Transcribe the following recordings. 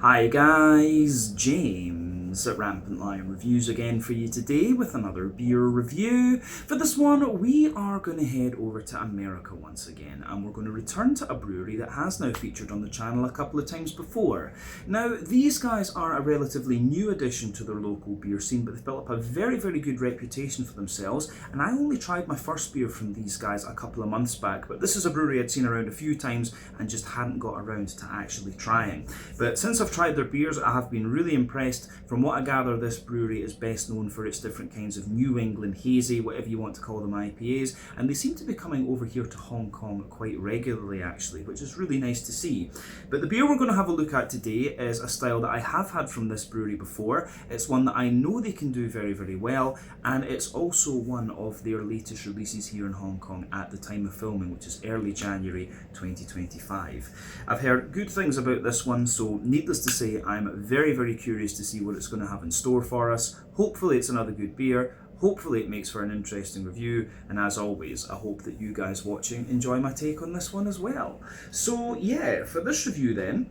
Hi guys, James at Rampant Lion Reviews again for you today with another beer review. For this one, we are going to head over to America once again, and we're going to return to a brewery that has now featured on the channel a couple of times before. Now, these guys are a relatively new addition to their local beer scene, but they've built up a very good reputation for themselves, and I only tried my first beer from these guys a couple of months back, but this is a brewery I'd seen around a few times and just hadn't got around to actually trying. But since I've tried their beers, I have been really impressed. From what I gather, this brewery is best known for its different kinds of New England hazy, whatever you want to call them, IPAs, and they seem to be coming over here to Hong Kong quite regularly actually, which is really nice to see. But the beer we're going to have a look at today is a style that I have had from this brewery before. It's one that I know they can do very well, and it's also one of their latest releases here in Hong Kong at the time of filming, which is early January 2025. I've heard good things about this one, so needless to say, I'm very curious to see what it's going to have in store for us. Hopefully it's another good beer. Hopefully it makes for an interesting review, and as always, I hope that you guys watching enjoy my take on this one as well. So yeah, for this review then,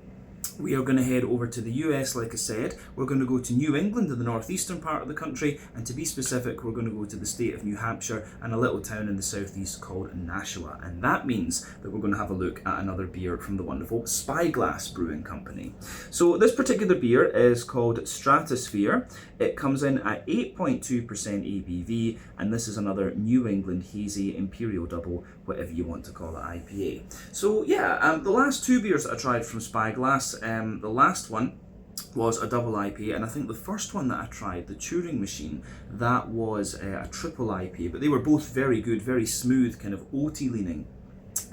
we are going to head over to the US, like I said. We're going to go to New England in the northeastern part of the country, and to be specific, we're going to go to the state of New Hampshire and a little town in the southeast called Nashua. And that means that we're going to have a look at another beer from the wonderful Spyglass Brewing Company. So this particular beer is called Stratasphere. It comes in at 8.2% ABV, and this is another New England hazy imperial double, whatever you want to call it, IPA. So yeah, the last two beers that I tried from Spyglass, the last one was a double IPA, and I think the first one that I tried, the Turing Machine, that was a triple IPA, but they were both very good, very smooth, kind of oaty leaning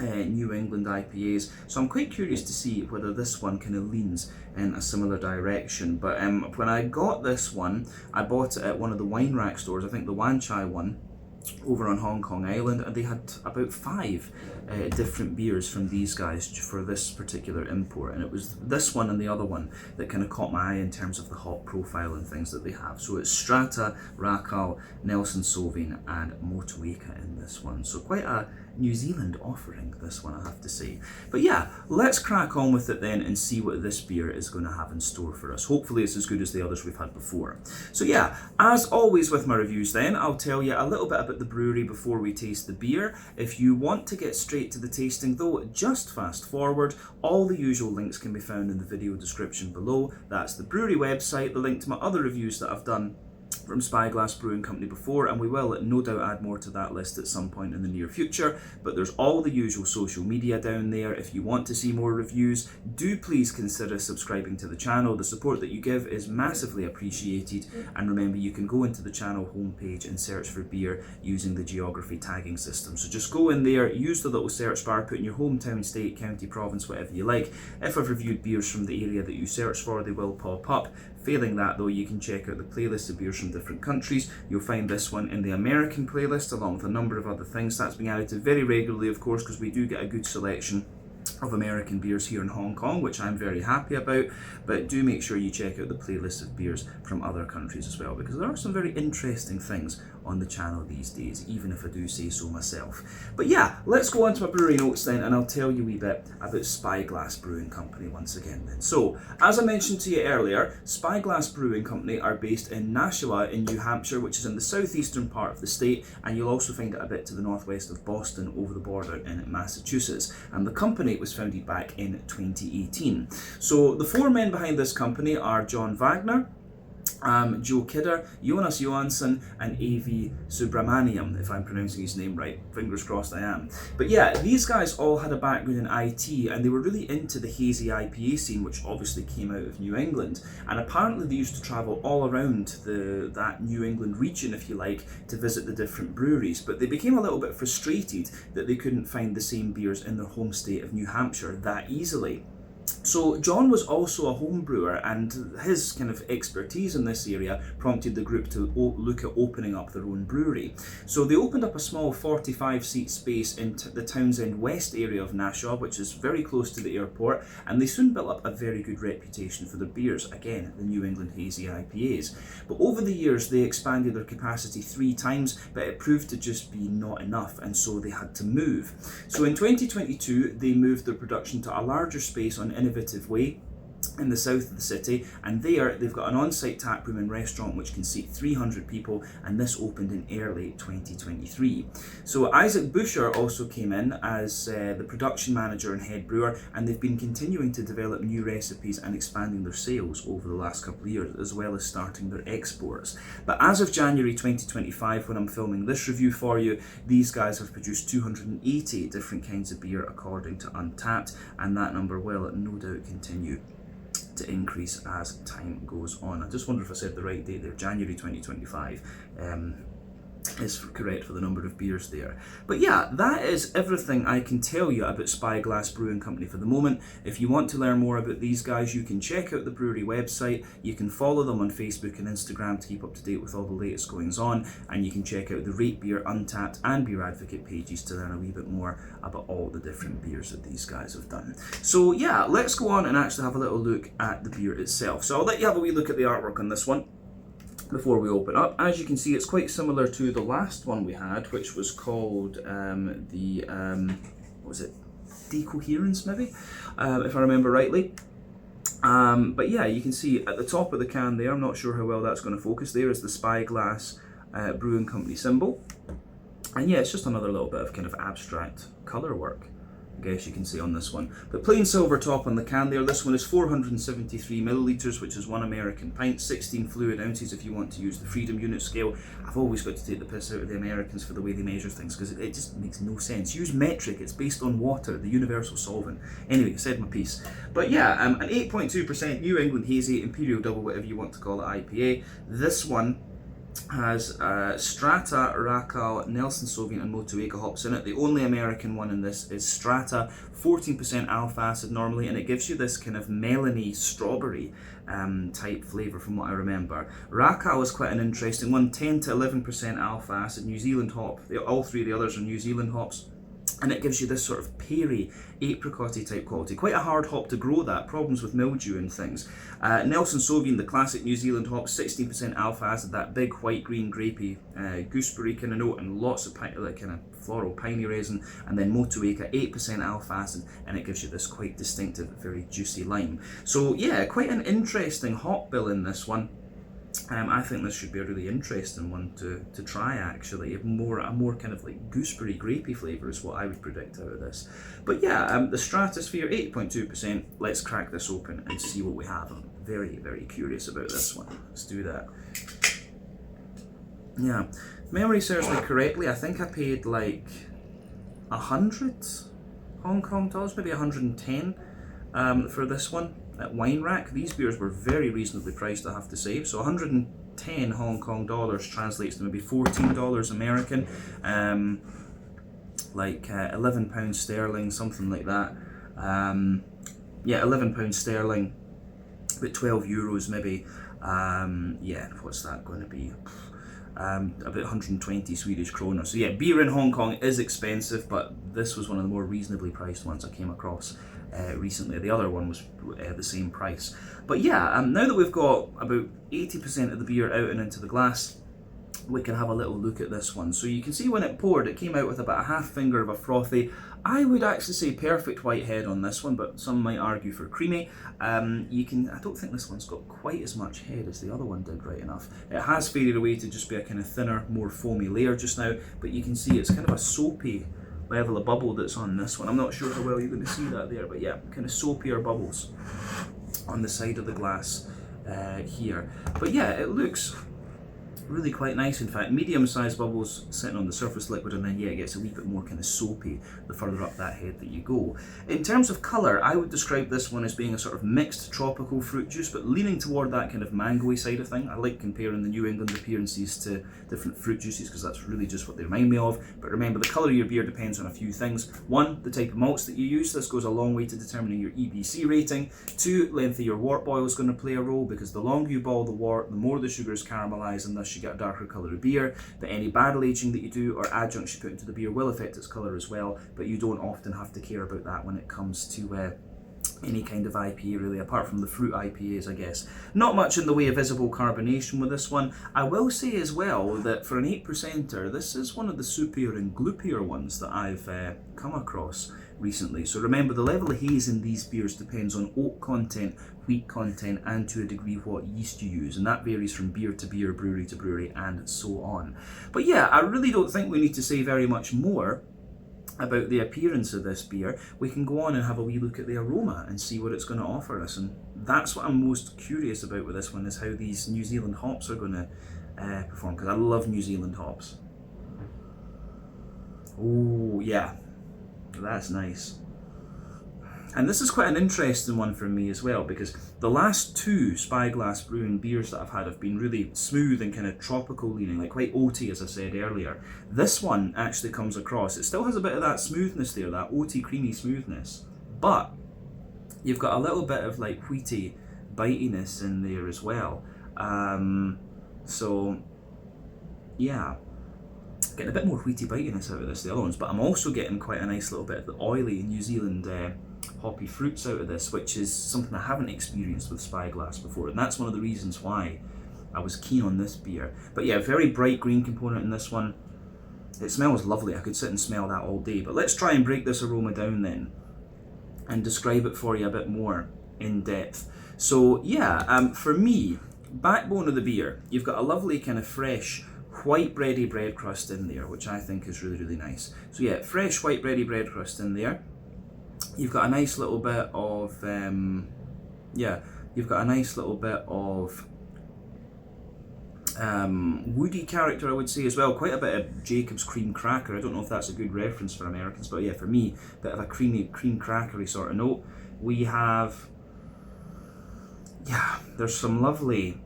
New England IPAs. So I'm quite curious to see whether this one kind of leans in a similar direction. But when I got this one, I bought it at one of the wine rack stores, I think the Wan Chai one, over on Hong Kong Island, and they had about 5 different beers from these guys for this particular import, and it was this one and the other one that kind of caught my eye in terms of the hop profile and things that they have. So it's Strata, Racal, Nelson Sauvin and Motueka in this one, so quite a New Zealand offering, this one, I have to say. But yeah, let's crack on with it then and see what this beer is going to have in store for us. Hopefully it's as good as the others we've had before. So yeah, as always with my reviews then, I'll tell you a little bit about the brewery before we taste the beer. If you want to get straight to the tasting though, just fast forward. All the usual links can be found in the video description below. That's the brewery website, the link to my other reviews that I've done from Spyglass Brewing Company before, and we will no doubt add more to that list at some point in the near future. But there's all the usual social media down there. If you want to see more reviews, do please consider subscribing to the channel. The support that you give is massively appreciated, and remember, you can go into the channel homepage and search for beer using the geography tagging system. So just go in there, use the little search bar, put in your hometown, state, county, province, whatever you like. If I've reviewed beers from the area that you search for, they will pop up. Failing that though, you can check out the playlist of beers from different countries. You'll find this one in the American playlist along with a number of other things. That's being added to very regularly, of course, because we do get a good selection of American beers here in Hong Kong, which I'm very happy about. But do make sure you check out the playlist of beers from other countries as well, because there are some very interesting things on the channel these days, even if I do say so myself. But yeah, let's go on to my brewery notes then, and I'll tell you a wee bit about Spyglass Brewing Company once again then. So, as I mentioned to you earlier, Spyglass Brewing Company are based in Nashua in New Hampshire, which is in the southeastern part of the state, and you'll also find it a bit to the northwest of Boston over the border in Massachusetts. And the company was founded back in 2018. So the 4 men behind this company are John Wagner, Joe Kidder, Jonas Johansson and A.V. Subramaniam, if I'm pronouncing his name right. Fingers crossed I am. But yeah, these guys all had a background in IT, and they were really into the hazy IPA scene, which obviously came out of New England. And apparently they used to travel all around that New England region, if you like, to visit the different breweries. But they became a little bit frustrated that they couldn't find the same beers in their home state of New Hampshire that easily. So John was also a home brewer, and his kind of expertise in this area prompted the group to look at opening up their own brewery. So they opened up a small 45-seat space in the Townsend West area of Nashua, which is very close to the airport, and they soon built up a very good reputation for their beers, again, the New England hazy IPAs. But over the years they expanded their capacity 3 times, but it proved to just be not enough, and so they had to move. So in 2022 they moved their production to a larger space on Innovative Way in the south of the city, and they've got an on-site tap room and restaurant which can seat 300 people, and this opened in early 2023. So Isaac Busher also came in as the production manager and head brewer, and they've been continuing to develop new recipes and expanding their sales over the last couple of years, as well as starting their exports. But as of January 2025, when I'm filming this review for you, these guys have produced 280 different kinds of beer according to Untappd, and that number will no doubt continue to increase as time goes on. I just wonder if I said the right date there, January 2025. Is correct for the number of beers there. But yeah, that is everything I can tell you about Spyglass Brewing Company for the moment. If you want to learn more about these guys, you can check out the brewery website. You can follow them on Facebook and Instagram to keep up to date with all the latest goings on, and you can check out the Rate Beer, Untappd and Beer Advocate pages to learn a wee bit more about all the different beers that these guys have done. So yeah, let's go on and actually have a little look at the beer itself. So I'll let you have a wee look at the artwork on this one before we open up. As you can see, it's quite similar to the last one we had, which was called what was it, Decoherence maybe, if I remember rightly. But yeah, you can see at the top of the can there, I'm not sure how well that's going to focus, there is the Spyglass Brewing Company symbol. And yeah, it's just another little bit of kind of abstract colour work, I guess you can see on this one. But plain silver top on the can there. This one is 473 millilitres, which is 1 American pint, 16 fluid ounces if you want to use the Freedom unit scale. I've always got to take the piss out of the Americans for the way they measure things, because it just makes no sense. Use metric, it's based on water, the universal solvent. Anyway, I said my piece. But yeah, an 8.2% New England Hazy, Imperial Double, whatever you want to call it, IPA. This one has Strata, Racal, Nelson Sauvin and Motueka hops in it. The only American one in this is Strata, 14% alpha acid normally, and it gives you this kind of melony strawberry type flavour from what I remember. Racal is quite an interesting one, 10 to 11% alpha acid, New Zealand hop. All three of the others are New Zealand hops. And it gives you this sort of peary, apricot-y type quality. Quite a hard hop to grow that, problems with mildew and things. Nelson Sauvin, the classic New Zealand hop, 16% alpha acid, that big white, green, grapey, gooseberry kind of note, and lots of kind of floral, piney resin. And then Motueka, 8% alpha acid, and it gives you this quite distinctive, very juicy lime. So yeah, quite an interesting hop bill in this one. I think this should be a really interesting one to try actually. A more kind of like gooseberry grapey flavour is what I would predict out of this. But yeah, the Stratasphere, 8.2%. Let's crack this open and see what we have. I'm very, very curious about this one. Let's do that. Yeah, if memory serves me correctly, I think I paid like 100 Hong Kong dollars, maybe 110 for this one. At Wine Rack, these beers were very reasonably priced, I have to say. So 110 Hong Kong dollars translates to maybe $14 American, like £11 sterling, something like that. Yeah, £11 sterling, about 12 euros maybe. Yeah, what's that going to be? About 120 Swedish kronor. So yeah, beer in Hong Kong is expensive, but this was one of the more reasonably priced ones I came across recently. The other one was the same price. But yeah, now that we've got about 80% of the beer out and into the glass, we can have a little look at this one. So you can see when it poured, it came out with about a half finger of a frothy, I would actually say perfect white head on this one, but some might argue for creamy. I don't think this one's got quite as much head as the other one did, right enough. It has faded away to just be a kind of thinner, more foamy layer just now, but you can see it's kind of a soapy level of bubble that's on this one. I'm not sure how well you're going to see that there, but yeah, kind of soapier bubbles on the side of the glass here. But yeah, it looks really quite nice. In fact, medium-sized bubbles sitting on the surface liquid, and then yeah, it gets a wee bit more kind of soapy the further up that head that you go. In terms of colour, I would describe this one as being a sort of mixed tropical fruit juice, but leaning toward that kind of mango-y side of thing. I like comparing the New England appearances to different fruit juices because that's really just what they remind me of. But remember, the colour of your beer depends on a few things. One, the type of malts that you use. This goes a long way to determining your EBC rating. Two, length of your wort boil is going to play a role, because the longer you boil the wort, the more the sugars caramelise, and thus you get a darker colour of beer. But any barrel aging that you do or adjuncts you put into the beer will affect its colour as well, but you don't often have to care about that when it comes to any kind of IPA really, apart from the fruit IPAs, I guess. Not much in the way of visible carbonation with this one. I will say as well that for an 8%er, this is one of the soupier and gloopier ones that I've come across recently. So remember, the level of haze in these beers depends on oat content, wheat content, and to a degree what yeast you use, and that varies from beer to beer, brewery to brewery, and so on. But yeah, I really don't think we need to say very much more about the appearance of this beer. We can go on and have a wee look at the aroma and see what it's going to offer us, and that's what I'm most curious about with this one, is how these New Zealand hops are going to perform, because I love New Zealand hops. Oh yeah, that's nice. And this is quite an interesting one for me as well, because the last two Spyglass Brewing beers that I've had have been really smooth and kind of tropical leaning, like quite oaty, as I said earlier. This one actually comes across, it still has a bit of that smoothness there, that oaty creamy smoothness, but you've got a little bit of like wheaty bitiness in there as well. So yeah, getting a bit more wheaty bitiness out of this, the other ones, but I'm also getting quite a nice little bit of the oily New Zealand hoppy fruits out of this, which is something I haven't experienced with Spyglass before, and that's one of the reasons why I was keen on this beer. But yeah, very bright green component in this one. It smells lovely, I could sit and smell that all day, but let's try and break this aroma down then and describe it for you a bit more in depth. So yeah, for me, backbone of the beer, you've got a lovely kind of fresh white bready bread crust in there, which I think is really, really nice. So yeah, fresh white bready bread crust in there. You've got a nice little bit of, woody character, I would say, as well. Quite a bit of Jacob's cream cracker. I don't know if that's a good reference for Americans, but yeah, for me, a bit of a creamy, cream crackery sort of note. We have, yeah, there's some lovely,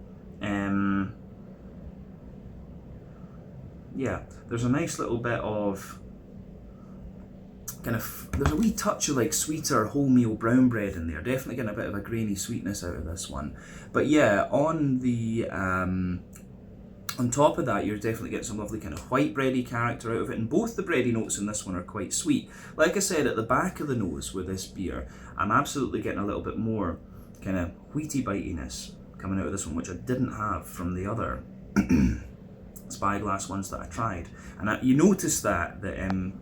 yeah, there's a nice little bit of kind of, there's a wee touch of like sweeter wholemeal brown bread in there, definitely getting a bit of a grainy sweetness out of this one. But yeah, on the on top of that, you're definitely getting some lovely kind of white bready character out of it, and both the bready notes in this one are quite sweet. Like I said, at the back of the nose with this beer, I'm absolutely getting a little bit more kind of wheaty bitiness coming out of this one, which I didn't have from the other Spyglass ones that I tried. And you notice that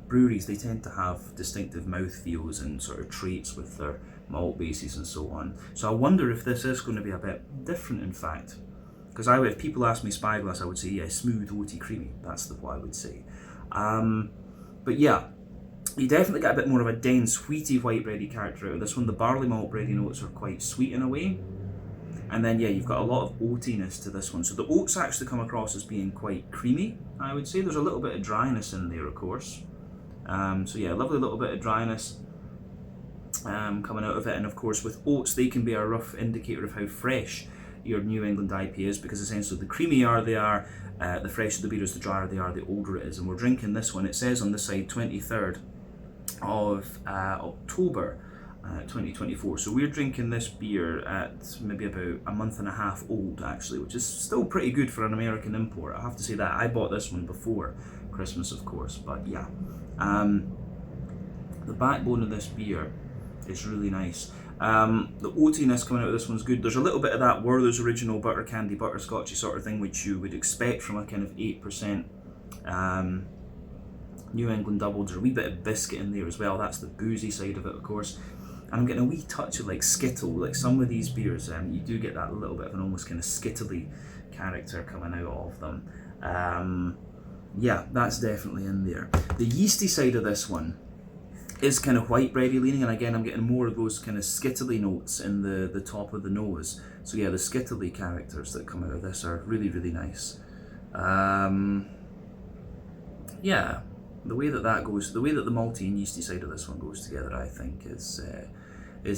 breweries, they tend to have distinctive mouthfeels and sort of traits with their malt bases and so on. So I wonder if this is going to be a bit different, in fact. Because if people ask me Spyglass, I would say, yeah, smooth, oaty, creamy. That's what I would say. But yeah, you definitely get a bit more of a dense, wheaty white bready character out of this one. The barley malt bready notes are quite sweet in a way. And then yeah, you've got a lot of oatiness to this one. So the oats actually come across as being quite creamy, I would say. There's a little bit of dryness in there, of course. So yeah, a lovely little bit of dryness coming out of it. And of course, with oats, they can be a rough indicator of how fresh your New England IPA is, because essentially the creamier they are, the fresher the beer is, the drier they are, the older it is. And we're drinking this one, it says on the side 23rd of October 2024. So we're drinking this beer at maybe about a month and a half old, actually, which is still pretty good for an American import. I have to say that. I bought this one before Christmas, of course, but yeah. The backbone of this beer is really nice. The oatiness coming out of this one's good. There's a little bit of that Werther's Original butter candy, butterscotchy sort of thing, which you would expect from a kind of 8% New England double. There's a wee bit of biscuit in there as well. That's the boozy side of it, of course. And I'm getting a wee touch of like Skittle. Like some of these beers, you do get that little bit of an almost kind of skittly character coming out of them. Yeah, that's definitely in there. The yeasty side of this one is kind of white bready leaning, and again I'm getting more of those kind of skittly notes in the top of the nose. So yeah, the skittly characters that come out of this are really, really nice. Yeah, the way that goes, the way that the malty and yeasty side of this one goes together, I think is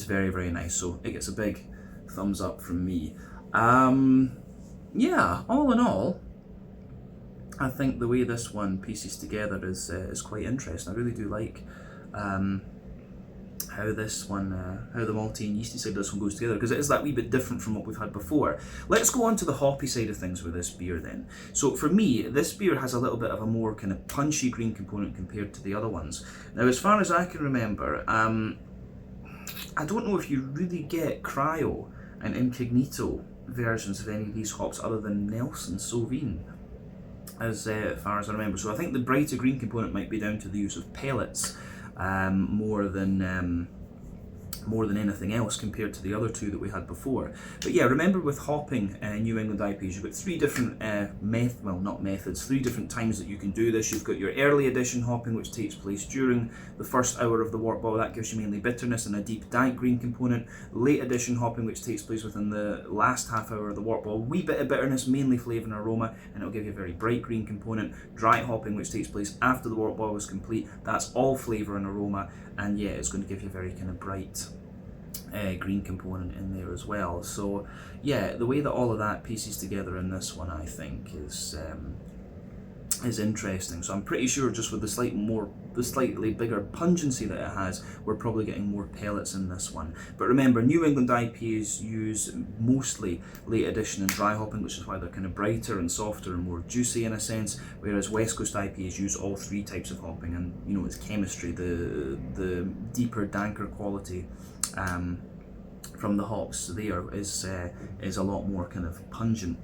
very, very nice. So it gets a big thumbs up from me. Yeah, all in all, I think the way this one pieces together is quite interesting. I really do like how this one, how the malty and yeasty side of this one goes together, because it is that wee bit different from what we've had before. Let's go on to the hoppy side of things with this beer then. So for me, this beer has a little bit of a more kind of punchy green component compared to the other ones. Now, as far as I can remember, I don't know if you really get cryo and incognito versions of any of these hops other than Nelson Sauvin, as far as I remember. So I think the brighter green component might be down to the use of pellets more than anything else compared to the other two that we had before. But yeah, remember with hopping New England IPAs, you've got three different three different times that you can do this. You've got your early edition hopping, which takes place during the first hour of the wort boil. That gives you mainly bitterness and a deep dank green component. Late edition hopping, which takes place within the last half hour of the wort boil, wee bit of bitterness, mainly flavour and aroma, and it'll give you a very bright green component. Dry hopping, which takes place after the wort boil is complete, that's all flavour and aroma, and yeah, it's going to give you a very kind of bright green component in there as well. So yeah, the way that all of that pieces together in this one, I think, is interesting. So I'm pretty sure just with the slightly bigger pungency that it has, we're probably getting more pellets in this one. But remember, New England IPAs use mostly late addition and dry hopping, which is why they're kind of brighter and softer and more juicy in a sense, whereas West Coast IPAs use all three types of hopping, and you know, it's chemistry, the deeper, danker quality from the hops there is a lot more kind of pungent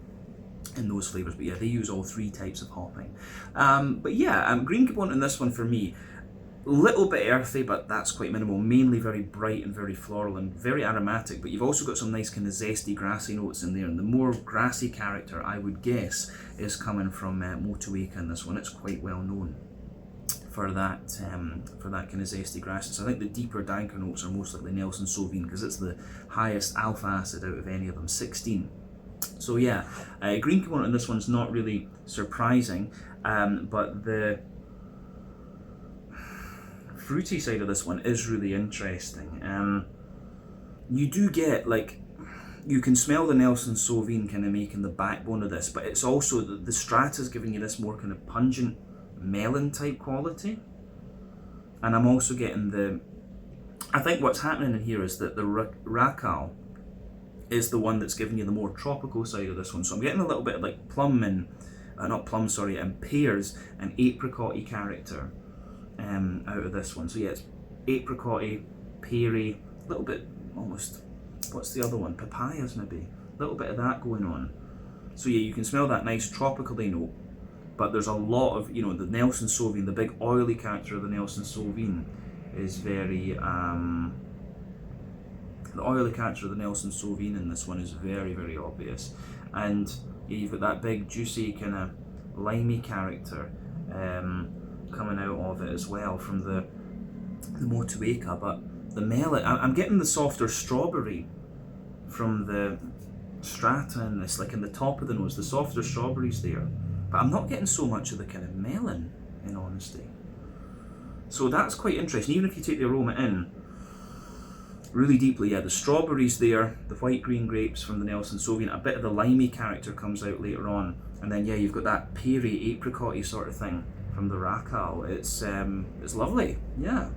in those flavours. But yeah, they use all three types of hopping. But yeah, green component in this one for me, little bit earthy, but that's quite minimal. Mainly very bright and very floral and very aromatic, but you've also got some nice kind of zesty grassy notes in there, and the more grassy character, I would guess, is coming from Motueka in this one. It's quite well known for that kind of zesty grass. So I think the deeper, danker notes are most likely Nelson Sauvin, because it's the highest alpha acid out of any of them, 16. So yeah, green component in this one's not really surprising, but the fruity side of this one is really interesting. You do get, like, you can smell the Nelson Sauvin kind of making the backbone of this, but it's also the Strata's giving you this more kind of pungent melon type quality, and I'm also getting I think what's happening in here is that the Racal is the one that's giving you the more tropical side of this one. So I'm getting a little bit of like plum and and pears and apricot-y character out of this one. So yeah, it's apricot-y, peary, a little bit almost, what's the other one? Papayas maybe, a little bit of that going on. So yeah, you can smell that nice tropically note, but there's a lot of, you know, the Nelson Sauvin, the big oily character of the Nelson Sauvin is very, the oily character of the Nelson Sauvin in this one is very, very obvious. And yeah, you've got that big, juicy, kind of limey character coming out of it as well from the Motueka. But the melon, I'm getting the softer strawberry from the Strata in this, like in the top of the nose, the softer strawberries there. But I'm not getting so much of the kind of melon, in honesty. So that's quite interesting. Even if you take the aroma in really deeply, yeah, the strawberries there, the white-green grapes from the Nelson Sauvin, a bit of the limey character comes out later on, and then yeah, you've got that peary, apricot-y sort of thing from the Racal. It's lovely, yeah.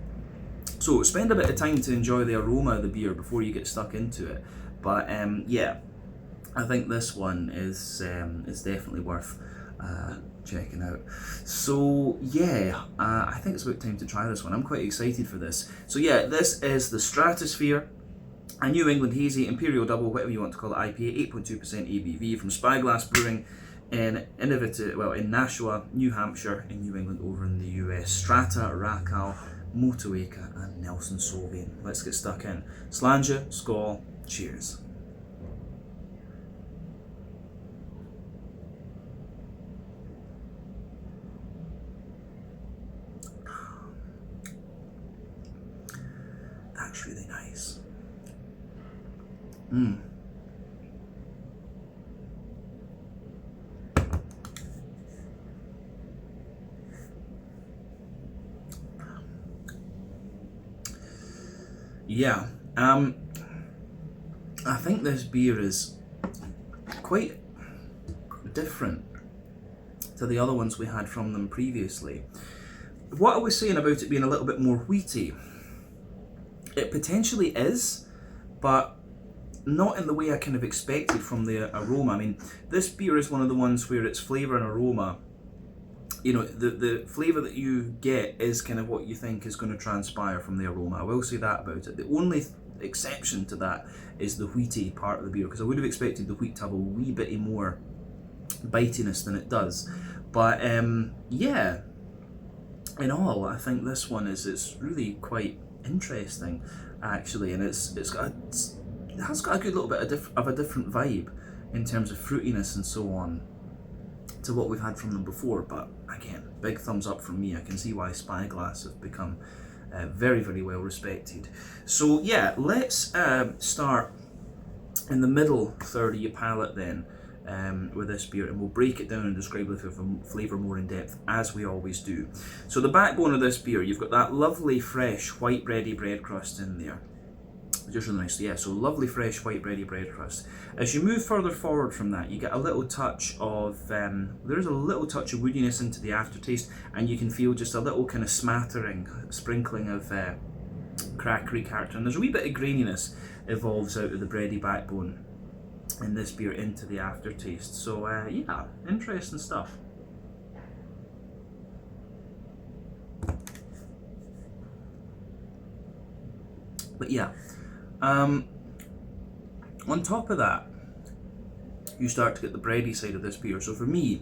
So spend a bit of time to enjoy the aroma of the beer before you get stuck into it. But yeah, I think this one is definitely worth checking out. So yeah, I think it's about time to try this one. I'm quite excited for this. So yeah, this is the Stratasphere, a New England Hazy Imperial Double, whatever you want to call it, IPA, 8.2% ABV from Spyglass Brewing in Nashua, New Hampshire, in New England, over in the US. Strata, Racal, Motueka, and Nelson Sauvin. Let's get stuck in. Slàinte, skål, cheers. That's really nice. Yeah, I think this beer is quite different to the other ones we had from them previously. What I was saying about it being a little bit more wheaty, it potentially is, but not in the way I kind of expected from the aroma. I mean, this beer is one of the ones where its flavour and aroma, you know, the flavour that you get is kind of what you think is going to transpire from the aroma. I will say that about it. The only exception to that is the wheaty part of the beer, because I would have expected the wheat to have a wee bit more bitiness than it does. But yeah, in all, I think this one it's really quite interesting actually, and it has got a good little bit of a different vibe in terms of fruitiness and so on to what we've had from them before. But again, big thumbs up from me. I can see why Spyglass have become very, very well respected. So yeah, let's start in the middle third of your palate then with this beer, and we'll break it down and describe the flavour more in depth as we always do. So the backbone of this beer, you've got that lovely fresh white bready bread crust in there. Just really nice. Yeah, so lovely fresh white bready bread crust. As you move further forward from that, you get a little touch of there's a little touch of woodiness into the aftertaste, and you can feel just a little kind of sprinkling of crackery character, and there's a wee bit of graininess evolves out of the bready backbone in this beer into the aftertaste. So yeah, interesting stuff. But yeah, on top of that, you start to get the bready side of this beer. So for me,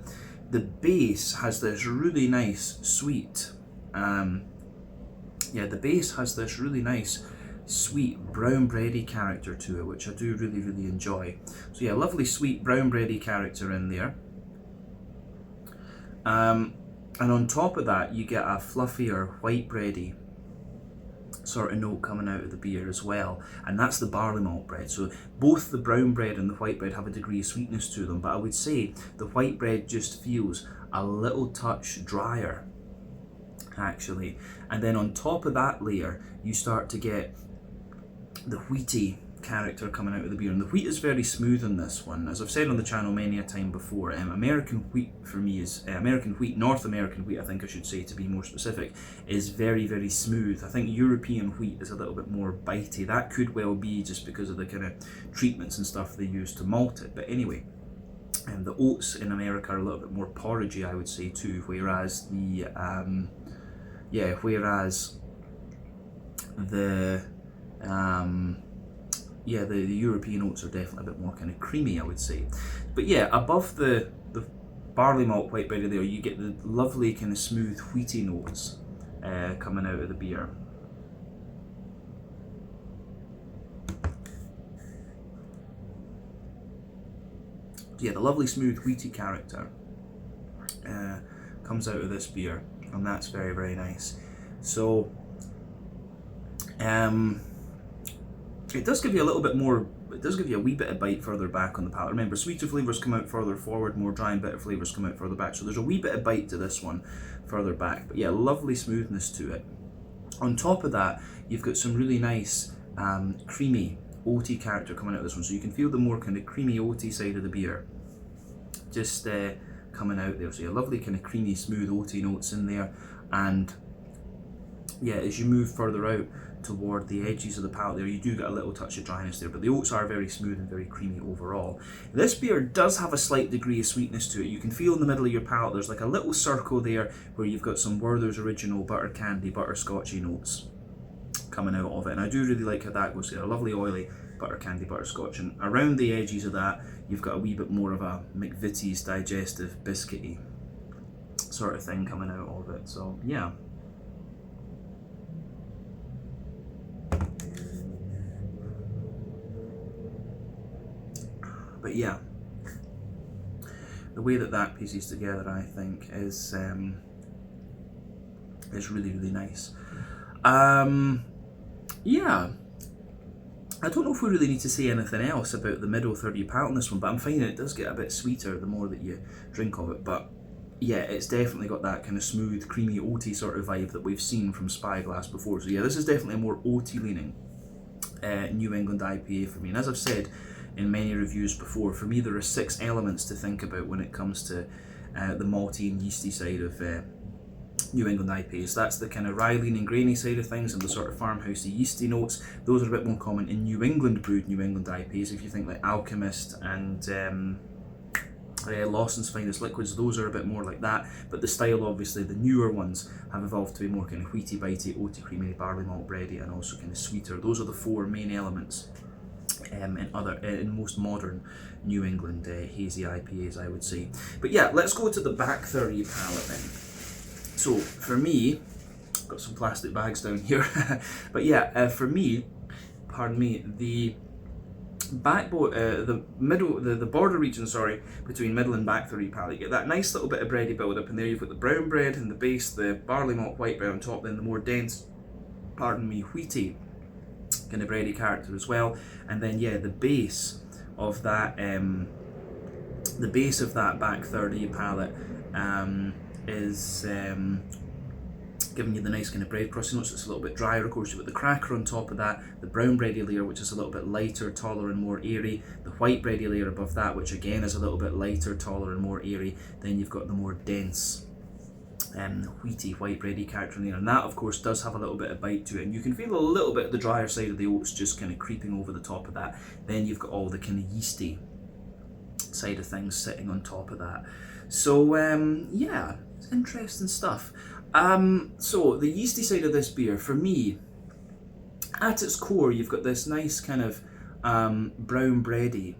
the base has this really nice sweet, the base has this really nice sweet brown bready character to it, which I do really, really enjoy. So yeah, lovely sweet brown bready character in there. And on top of that, you get a fluffier white bready sort of note coming out of the beer as well, and that's the barley malt bread. So both the brown bread and the white bread have a degree of sweetness to them, but I would say the white bread just feels a little touch drier actually. And then on top of that layer, you start to get the wheaty character coming out of the beer, and the wheat is very smooth in this one. As I've said on the channel many a time before, American wheat for me is North American wheat, I think I should say to be more specific, is very, very smooth. I think European wheat is a little bit more bitey. That could well be just because of the kind of treatments and stuff they use to malt it. But anyway, the oats in America are a little bit more porridgey, I would say too, whereas the the European oats are definitely a bit more kind of creamy, I would say. But yeah, above the barley malt white bread there, you get the lovely kind of smooth wheaty notes coming out of the beer. Yeah, the lovely smooth wheaty character comes out of this beer, and that's very, very nice. So it does give you a little bit more, it does give you a wee bit of bite further back on the palate. Remember, sweeter flavours come out further forward, more dry and bitter flavours come out further back, so there's a wee bit of bite to this one further back. But yeah, lovely smoothness to it. On top of that, you've got some really nice creamy oaty character coming out of this one, so you can feel the more kind of creamy oaty side of the beer just coming out there. So yeah, lovely kind of creamy smooth oaty notes in there. And yeah, as you move further out toward the edges of the palate there, you do get a little touch of dryness there, but the oats are very smooth and very creamy overall. This beer does have a slight degree of sweetness to it. You can feel in the middle of your palate there's like a little circle there where you've got some Werther's Original butter candy, butterscotchy notes coming out of it, and I do really like how that goes there. A lovely oily butter candy butterscotch, and around the edges of that you've got a wee bit more of a McVitie's digestive biscuity sort of thing coming out of it. So yeah. But yeah, the way that pieces together, I think, is really, really nice. Yeah, I don't know if we really need to say anything else about the middle third of your palate on this one, but I'm finding it does get a bit sweeter the more that you drink of it. But yeah, it's definitely got that kind of smooth, creamy, oaty sort of vibe that we've seen from Spyglass before. So yeah, this is definitely a more oaty leaning New England IPA for me. And as I've said in many reviews before, for me there are 6 elements to think about when it comes to the malty and yeasty side of New England IPAs. That's the kind of rye leaning grainy side of things and the sort of farmhousey yeasty notes. Those are a bit more common in New England brewed New England IPAs. If you think like Alchemist and Lawson's Finest Liquids, those are a bit more like that, but the style, obviously, the newer ones have evolved to be more kind of wheaty, bitey, oaty, creamy, barley malt, bready, and also kind of sweeter. Those are the four main elements in most modern New England hazy IPAs, I would say. But yeah, let's go to the back 30 palette then. So for me, got some plastic bags down here, but yeah, for me, pardon me, the backbone, the border region, sorry, between middle and back 30 palette, you get that nice little bit of bready build up, and there you've got the brown bread in the base, the barley malt white bread on top, then the more dense, pardon me, wheaty kind of bready character as well, and then yeah, the base of that back 30 palette is giving you the nice kind of bread crust. You notice it's a little bit drier. Of course, you've got the cracker on top of that, the brown bready layer, which is a little bit lighter, taller and more airy, the white bready layer above that, which again is a little bit lighter, taller and more airy. Then you've got the more dense wheaty white bready character in there, and that of course does have a little bit of bite to it, and you can feel a little bit of the drier side of the oats just kind of creeping over the top of that. Then you've got all the kind of yeasty side of things sitting on top of that. So yeah, it's interesting stuff. So the yeasty side of this beer, for me, at its core, you've got this nice kind of brown bready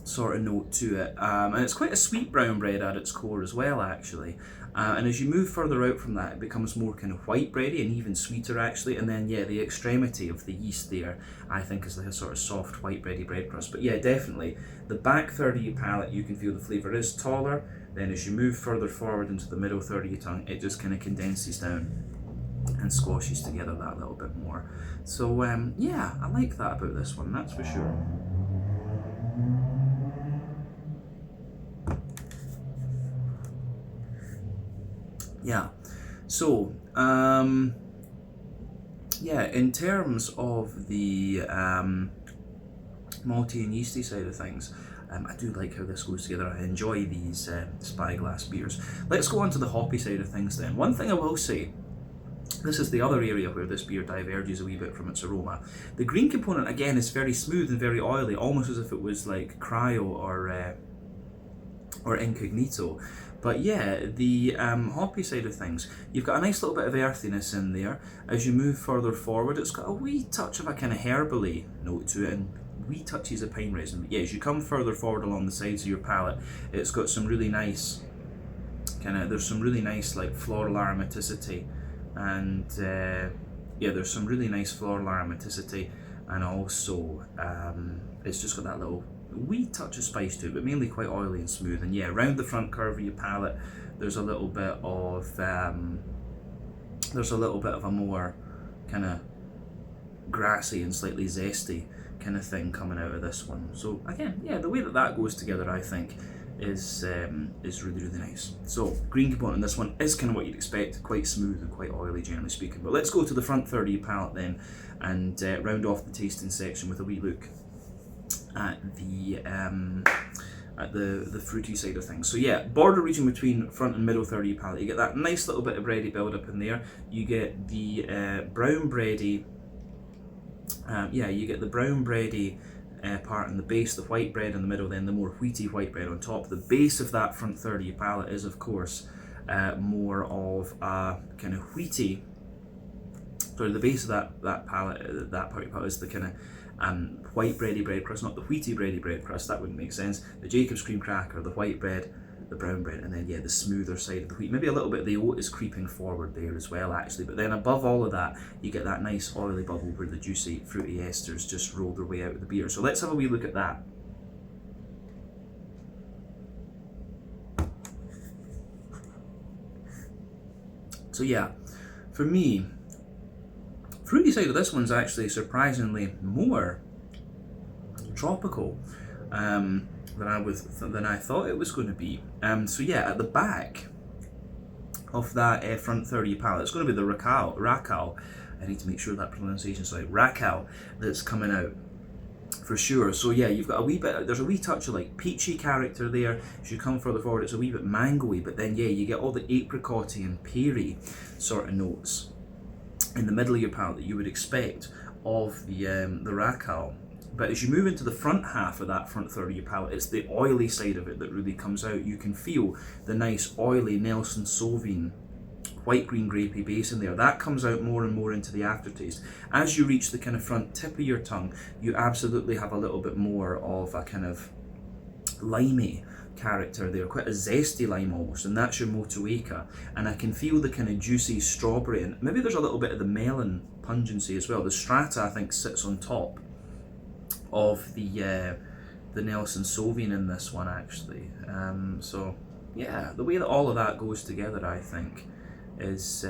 sort of note to it, and it's quite a sweet brown bread at its core as well, actually. And as you move further out from that, it becomes more kind of white bready and even sweeter, actually. And then yeah, the extremity of the yeast there, I think, is like a sort of soft white bready bread crust. But yeah, definitely the back 30 palate, you can feel the flavour is taller. Then as you move further forward into the middle 30 tongue, it just kind of condenses down and squashes together that little bit more. So yeah, I like that about this one, that's for sure. Yeah, so yeah, in terms of the malty and yeasty side of things, I do like how this goes together. I enjoy these Spyglass beers. Let's go on to the hoppy side of things then. One thing I will say, this is the other area where this beer diverges a wee bit from its aroma. The green component, again, is very smooth and very oily, almost as if it was like cryo or incognito. But yeah, the hoppy side of things, you've got a nice little bit of earthiness in there. As you move further forward, it's got a wee touch of a kind of herbally note to it, and wee touches of pine resin. But yeah, as you come further forward along the sides of your palate, it's got some really nice there's some really nice like floral aromaticity, and yeah, there's some really nice floral aromaticity, and also it's just got that little wee touch of spice to it, but mainly quite oily and smooth. And yeah, around the front curve of your palate, there's a little bit of a more kind of grassy and slightly zesty kind of thing coming out of this one. So again, yeah, the way that goes together, I think, is really, really nice. So green component in this one is kind of what you'd expect, quite smooth and quite oily, generally speaking. But let's go to the front third of your palate then, and round off the tasting section with a wee look at the fruity side of things. So yeah, border region between front and middle third of your palate, you get that nice little bit of bready build up in there. You get the brown bready, you get the brown bready part in the base, the white bread in the middle, then the more wheaty white bread on top. The base of that front third of your palate is, of course, more of a kind of wheaty. Sorry, the base of that palate, that part of your palate, is the kind of white bready bread crust, not the wheaty bready bread crust. That wouldn't make sense. The Jacob's cream cracker, the white bread, the brown bread, and then yeah, the smoother side of the wheat. Maybe a little bit of the oat is creeping forward there as well, actually. But then above all of that, you get that nice oily bubble where the juicy fruity esters just roll their way out of the beer. So let's have a wee look at that. So yeah, for me, fruity side of this one's actually surprisingly more tropical than I thought it was going to be. So yeah, at the back of that front third of your palate, it's going to be the Racal. I need to make sure that pronunciation's right. Racal that's coming out for sure. So yeah, you've got a wee bit. There's a wee touch of like peachy character there. As you come further forward, it's a wee bit mangoey, but then yeah, you get all the apricotty and peary sort of notes in the middle of your palate that you would expect of the Racal. But as you move into the front half of that front third of your palate, it's the oily side of it that really comes out. You can feel the nice oily Nelson Sauvin white green grapey base in there. That comes out more and more into the aftertaste. As you reach the kind of front tip of your tongue, you absolutely have a little bit more of a kind of limey character there, quite a zesty lime almost, and that's your Motueka. And I can feel the kind of juicy strawberry, and maybe there's a little bit of the melon pungency as well. The Strata, I think, sits on top of the Nelson Sauvin in this one, actually. So yeah, the way that all of that goes together, I think, is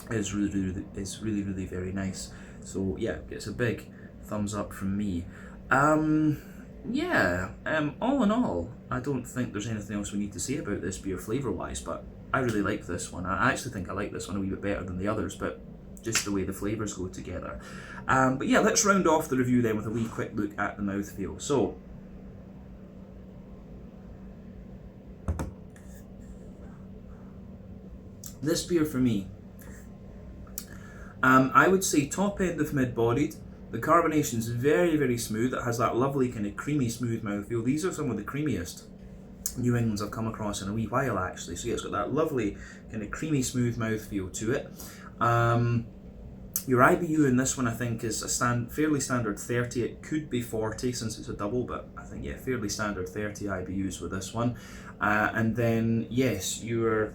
really very nice. So yeah, it's a big thumbs up from me. All in all, I don't think there's anything else we need to say about this beer flavour-wise, but I really like this one. I actually think I like this one a wee bit better than the others, but just the way the flavours go together. But yeah, let's round off the review then with a wee quick look at the mouthfeel. So, this beer for me, I would say top end of mid-bodied. The carbonation's very smooth. It has that lovely kind of creamy smooth mouthfeel. These are some of the creamiest New Englands I've come across in a wee while, actually. So yeah, it's got that lovely kind of creamy smooth mouthfeel to it. Your IBU in this one, I think, is a fairly standard 30. It could be 40 since it's a double, but I think, yeah, fairly standard 30 IBUs with this one. And then, yes, your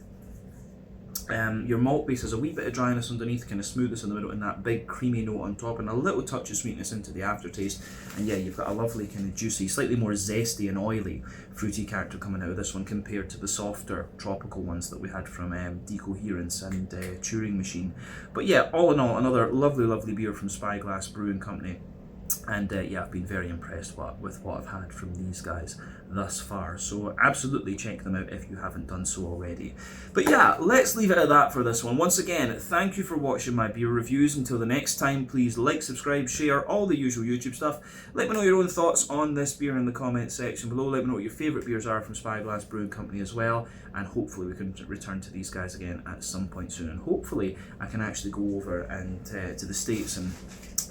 malt base has a wee bit of dryness underneath, kind of smoothness in the middle, and that big creamy note on top, and a little touch of sweetness into the aftertaste. And yeah, you've got a lovely kind of juicy, slightly more zesty and oily fruity character coming out of this one compared to the softer tropical ones that we had from Decoherence and Turing Machine. But yeah, all in all, another lovely beer from Spyglass Brewing Company. And yeah, I've been very impressed with what I've had from these guys thus far. So absolutely check them out if you haven't done so already. But yeah, let's leave it at that for this one. Once again, thank you for watching my beer reviews. Until the next time, please like, subscribe, share, all the usual YouTube stuff. Let me know your own thoughts on this beer in the comments section below. Let me know what your favourite beers are from Spyglass Brewing Company as well. And hopefully we can return to these guys again at some point soon. And hopefully I can actually go over and to the States and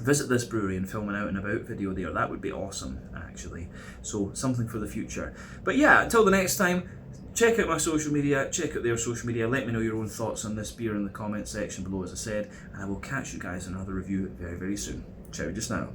visit this brewery and film an out and about video there. That would be awesome, actually. So something for the future. But yeah, until the next time, check out my social media, check out their social media, let me know your own thoughts on this beer in the comments section below, as I said, and I will catch you guys in another review very soon. Ciao just now.